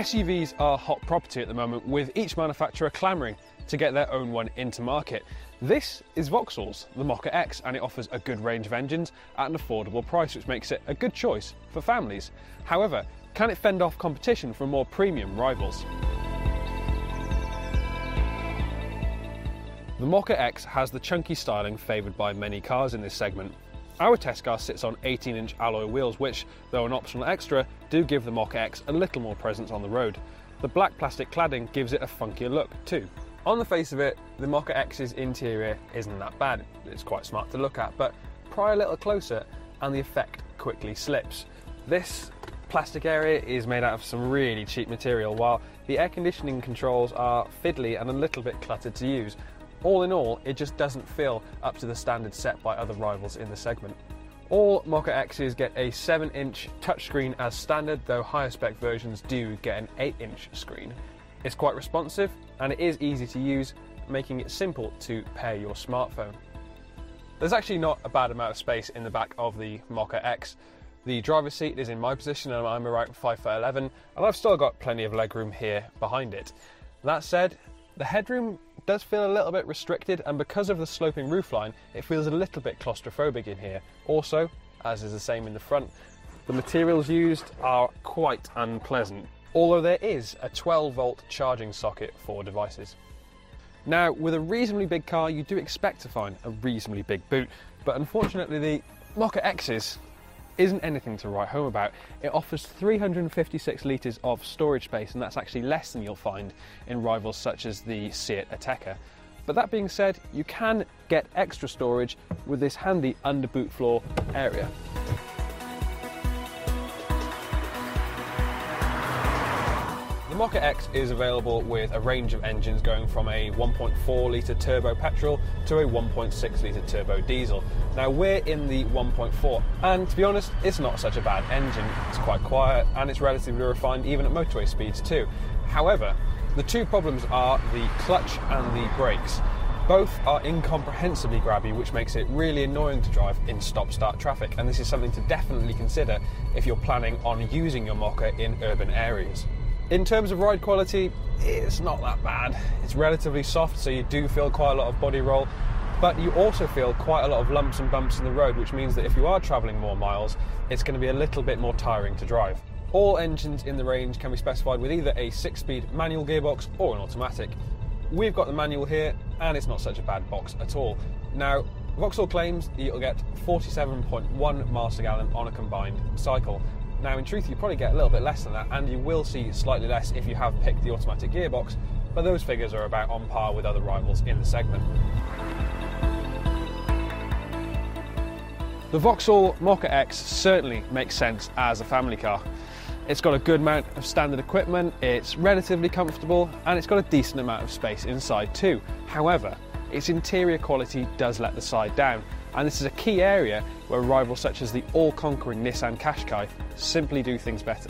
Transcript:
SUVs are hot property at the moment, with each manufacturer clamouring to get their own one into market. This is Vauxhall's, the Mokka X, and it offers a good range of engines at an affordable price, which makes it a good choice for families. However, can it fend off competition from more premium rivals? The Mokka X has the chunky styling favoured by many cars in this segment. Our test car sits on 18-inch alloy wheels, which, though an optional extra, do give the Mokka X a little more presence on the road. The black plastic cladding gives it a funkier look too. On the face of it, the Mokka X's interior isn't that bad. It's quite smart to look at, but pry a little closer and the effect quickly slips. This plastic area is made out of some really cheap material, while the air conditioning controls are fiddly and a little bit cluttered to use. All in all, it just doesn't feel up to the standard set by other rivals in the segment. All Mokka X's get a 7-inch touchscreen as standard, though higher spec versions do get an 8-inch screen. It's quite responsive and it is easy to use, making it simple to pair your smartphone. There's actually not a bad amount of space in the back of the Mokka X. The driver's seat is in my position and I'm around 5'11", and I've still got plenty of legroom here behind it. That said, the headroom does feel a little bit restricted, and because of the sloping roofline, it feels a little bit claustrophobic in here. Also, as is the same in the front, the materials used are quite unpleasant, although there is a 12-volt charging socket for devices. Now, with a reasonably big car, you do expect to find a reasonably big boot, but unfortunately the Mokka X's isn't anything to write home about. It offers 356 litres of storage space, and that's actually less than you'll find in rivals such as the Seat Ateca. But that being said, you can get extra storage with this handy under boot floor area. The Mokka X is available with a range of engines going from a 1.4 litre turbo petrol to a 1.6 litre turbo diesel. Now we're in the 1.4, and to be honest, it's not such a bad engine. It's quite quiet and it's relatively refined even at motorway speeds too. However, the two problems are the clutch and the brakes. Both are incomprehensibly grabby, which makes it really annoying to drive in stop-start traffic, and this is something to definitely consider if you're planning on using your Mokka in urban areas. In terms of ride quality, it's not that bad. It's relatively soft, so you do feel quite a lot of body roll, but you also feel quite a lot of lumps and bumps in the road, which means that if you are travelling more miles, it's going to be a little bit more tiring to drive. All engines in the range can be specified with either a 6-speed manual gearbox or an automatic. We've got the manual here, and it's not such a bad box at all. Now, Vauxhall claims you'll get 47.1 miles per gallon on a combined cycle. Now, in truth, you probably get a little bit less than that, and you will see slightly less if you have picked the automatic gearbox, but those figures are about on par with other rivals in the segment. The Vauxhall Mokka X certainly makes sense as a family car. It's got a good amount of standard equipment, it's relatively comfortable, and it's got a decent amount of space inside too. However, its interior quality does let the side down, and this is a key area where rivals such as the all-conquering Nissan Qashqai simply do things better.